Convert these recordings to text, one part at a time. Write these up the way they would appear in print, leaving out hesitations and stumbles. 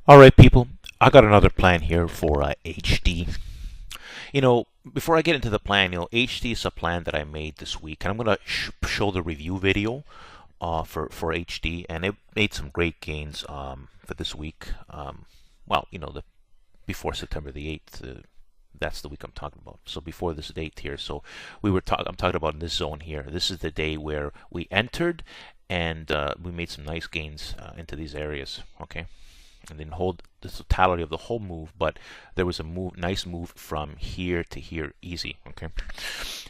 All right, people, I got another plan here for HD. Before I get into the plan, HD is a plan that I made this week, and I'm going to show the review video for HD, and it made some great gains for this week. The before September the 8th. That's the week I'm talking about. So before this date here, so I'm talking about in this zone here. This is the day where we entered, and we made some nice gains into these areas. Okay, and then hold the totality of the whole move, but there was a nice move from here to here, easy. Okay,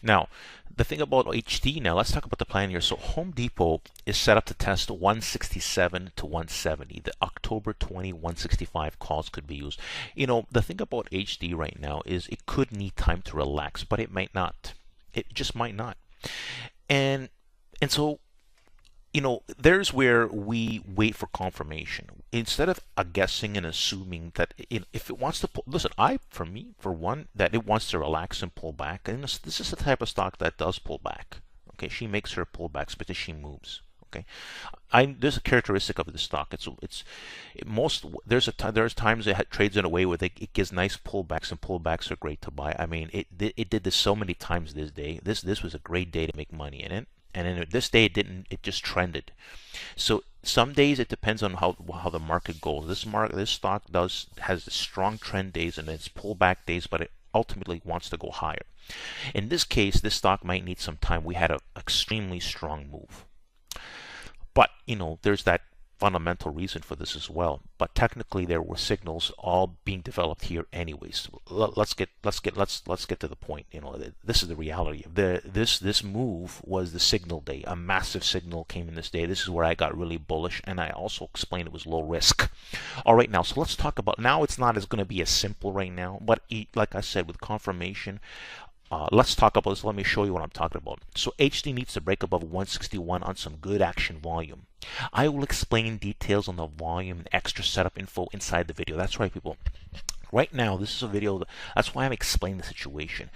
now the thing about HD, now let's talk about the plan here. So Home Depot is set up to test 167 to 170. The October 20 165 calls could be used. The thing about HD right now is it could need time to relax, but it might not. It just might not. And so there's where we wait for confirmation instead of guessing and assuming that if it wants to pull. Listen, for one, that it wants to relax and pull back, and this is the type of stock that does pull back. Okay, she makes her pullbacks because she moves. Okay, there's a characteristic of the stock. There's times it trades in a way where it gives nice pullbacks, and pullbacks are great to buy. I mean, it did this so many times this day. This was a great day to make money in it. And then this day it didn't. It just trended. So some days it depends on how the market goes. This stock has strong trend days and it's pullback days, but it ultimately wants to go higher. In this case, this stock might need some time. We had an extremely strong move, but there's that fundamental reason for this as well. But technically, there were signals all being developed here, anyways. Let's get to the point. This is the reality. This move was the signal day. A massive signal came in this day. This is where I got really bullish, and I also explained it was low risk. All right, now so let's talk about. Now it's not as going to be as simple right now, but like I said, with confirmation. Let's talk about this. Let me show you what I'm talking about. So HD needs to break above 161 on some good action volume. I will explain details on the volume and extra setup info inside the video. That's right, people. Right now, this is a video. That's why I'm explaining the situation.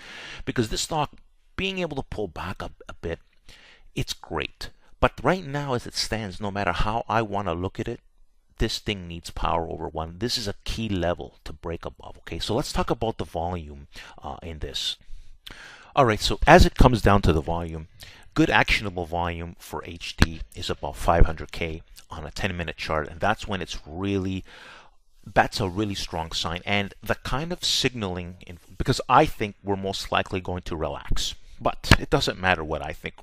Because this stock, being able to pull back a bit, it's great. But right now, as it stands, no matter how I want to look at it, this thing needs power over one. This is a key level to break above. Okay, so let's talk about the volume in this. All right, so as it comes down to the volume, good actionable volume for HD is about 500K on a 10-minute chart, and that's when that's a really strong sign. And the kind of signaling, because I think we're most likely going to relax, but it doesn't matter what I think.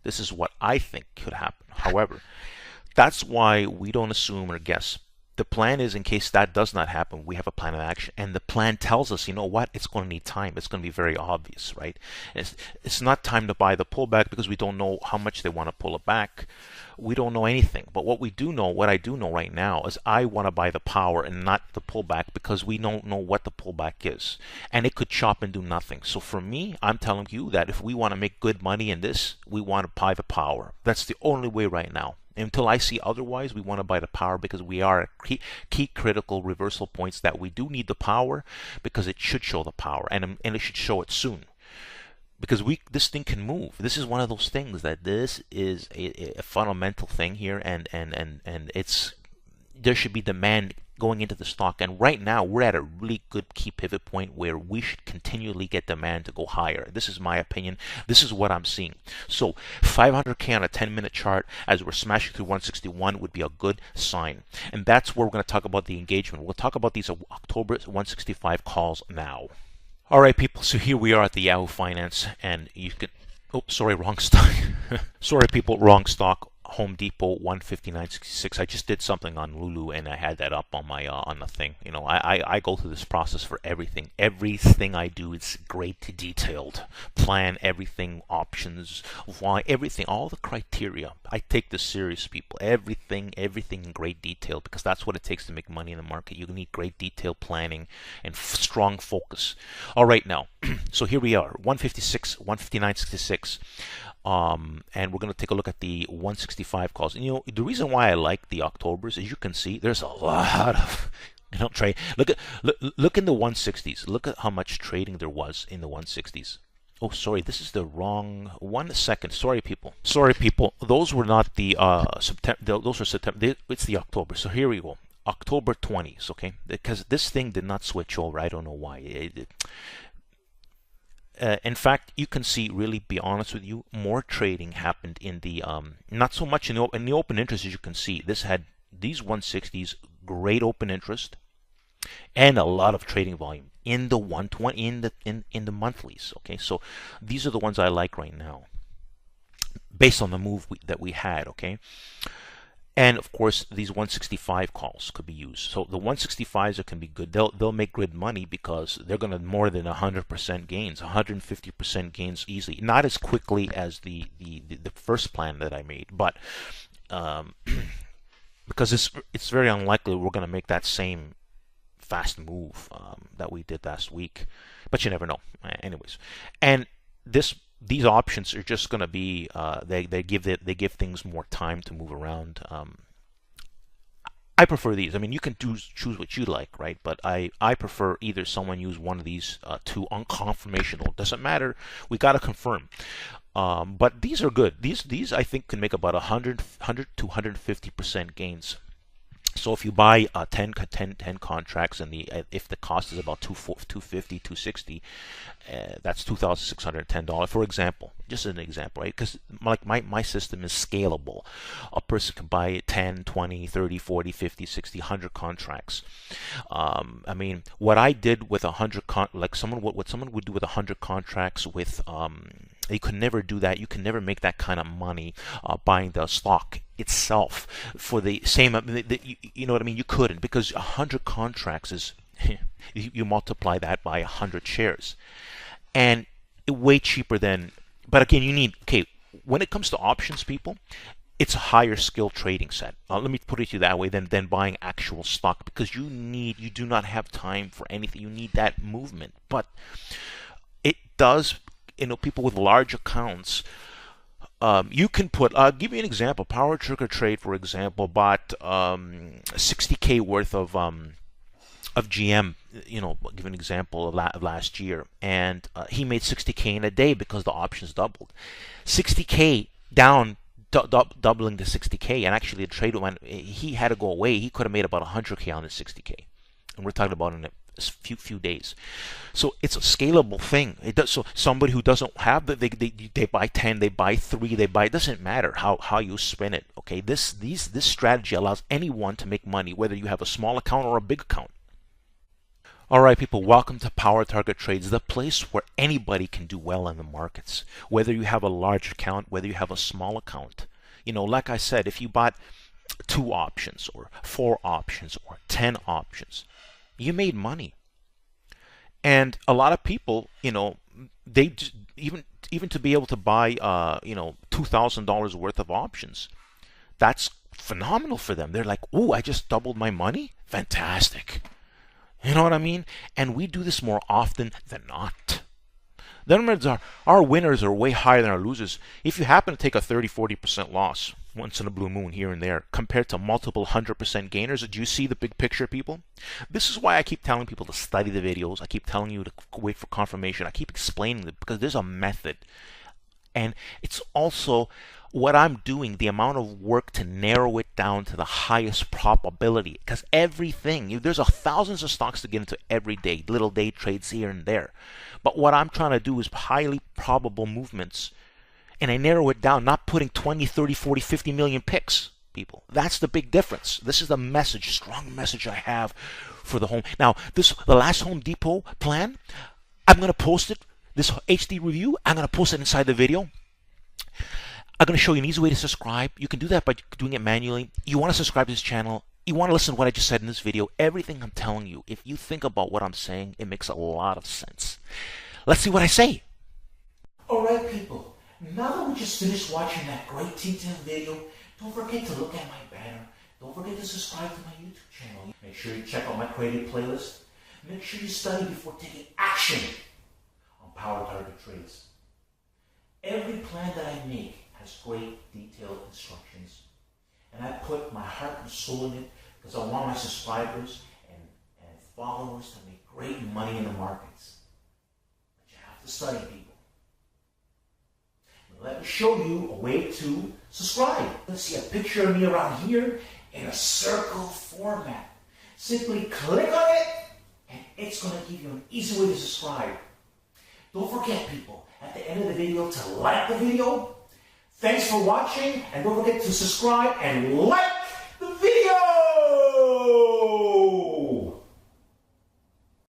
This is what I think could happen. However, that's why we don't assume or guess. The plan is, in case that does not happen, we have a plan of action, and the plan tells us, you know what, it's going to need time. It's going to be very obvious, right? It's not time to buy the pullback because we don't know how much they want to pull it back. We don't know anything. But what I do know right now is I want to buy the power and not the pullback because we don't know what the pullback is. And it could chop and do nothing. So for me, I'm telling you that if we want to make good money in this, we want to buy the power. That's the only way right now. Until I see otherwise, we want to buy the power because we are at key critical reversal points that we do need the power because it should show the power and it should show it soon. Because this thing can move. This is one of those things that this is a fundamental thing here, and there should be demand going into the stock. And right now we're at a really good key pivot point where we should continually get demand to go higher. This is my opinion. This is what I'm seeing. So 500K on a 10-minute chart as we're smashing through 161 would be a good sign. And that's where we're going to talk about the engagement. We'll talk about these October 165 calls now. All right, people, so here we are at the Yahoo Finance, and you can, sorry, wrong stock. Sorry, people, wrong stock. Home Depot 159.66. I just did something on Lulu and I had that up on my on the thing. I go through this process for everything. Everything I do is great detailed. Plan everything, options, why, everything, all the criteria. I take this serious, people. Everything in great detail because that's what it takes to make money in the market. You need great detailed planning and strong focus. All right, now, so here we are, 156, 159.66. And we're going to take a look at the 165 calls. And the reason why I like the Octobers, as you can see, there's a lot of trade. Look in the 160s. Look at how much trading there was in the 160s. Oh, sorry, this is the wrong 1 second. Sorry, people. Those were not the September. Those were September. It's the October. So here we go. October 20s, okay? Because this thing did not switch over. I don't know why. In fact, you can see, really be honest with you, more trading happened in the, not so much in the open interest. As you can see, this had these 160s, great open interest, and a lot of trading volume in the 120, in the monthlies, okay? So these are the ones I like right now, based on the move that we had, okay? And of course, these 165 calls could be used. So the 165s can be good. They'll make good money because they're going to more than 100% gains, 150% gains easily. Not as quickly as the first plan that I made, but because it's very unlikely we're going to make that same fast move that we did last week. But you never know. Anyways, and these options are just going to be they give things more time to move around. I prefer these. I mean, you can choose what you like, right? But I prefer either someone use one of these two on confirmational. Doesn't matter. We got to confirm. But these are good. These I think can make about 100 to 150% gains. So if you buy 10 contracts, and if the cost is about $250, $260, that's $2,610, for example. Just an example, right? Because like my system is scalable. A person can buy 10, 20, 30, 40, 50, 60, 100 contracts. I mean, what I did with 100 what someone would do with 100 contracts with you could never do that. You can never make that kind of money buying the stock itself for the same. You know what I mean? You couldn't, because 100 contracts is you multiply that by 100 shares, and way cheaper than. But again, you need when it comes to options, people, it's a higher skill trading set. Let me put it to you that way than buying actual stock, because you do not have time for anything. You need that movement, but it does. People with large accounts, you can put. I'll give you an example. Power Trigger Trade, for example, bought $60K worth of GM. I'll give an example of last year, and he made $60K in a day because the options doubled. $60K down, doubling to $60K, and actually the trade went. He had to go away. He could have made about $100K on the $60K, and we're talking about in a few days. So it's a scalable thing. It does. So somebody who doesn't have they buy 10, they buy 3, they buy. It doesn't matter how you spin it. Okay, this strategy allows anyone to make money, whether you have a small account or a big account. All right, people, welcome to Power Target Trades, the place where anybody can do well in the markets, whether you have a large account, whether you have a small account. Like I said, if you bought 2 options or 4 options or 10 options, you made money. And a lot of people, they even to be able to buy $2,000 worth of options, that's phenomenal for them. They're like, "Oh, I just doubled my money? Fantastic." You know what I mean? And we do this more often than not. The numbers our winners are way higher than our losers. If you happen to take a 30-40% loss once in a blue moon here and there, compared to multiple 100% gainers, do you see the big picture, people? This is why I keep telling people to study the videos. I keep telling you to wait for confirmation. I keep explaining it because there's a method. And it's also what I'm doing, the amount of work to narrow it down to the highest probability. Because there's thousands of stocks to get into every day, little day trades here and there. But what I'm trying to do is highly probable movements. And I narrow it down, not putting 20, 30, 40, 50 million picks, people. That's the big difference. This is the message, strong message I have for the home. Now, the last Home Depot plan, I'm going to post it, this HD review, I'm going to post it inside the video. I'm going to show you an easy way to subscribe. You can do that by doing it manually. You want to subscribe to this channel. You want to listen to what I just said in this video. Everything I'm telling you, if you think about what I'm saying, it makes a lot of sense. Let's see what I say. All right, people. Now that we just finished watching that great detailed video, don't forget to look at my banner. Don't forget to subscribe to my YouTube channel. Make sure you check out my creative playlist. Make sure you study before taking action on Power Target Trades. Every plan that I make has great detailed instructions. And I put my heart and soul in it because I want my subscribers and followers to make great money in the markets. But you have to study, people. Let me show you a way to subscribe. Let's see a picture of me around here in a circle format. Simply click on it, and it's going to give you an easy way to subscribe. Don't forget, people, at the end of the video to like the video. Thanks for watching, and don't forget to subscribe and like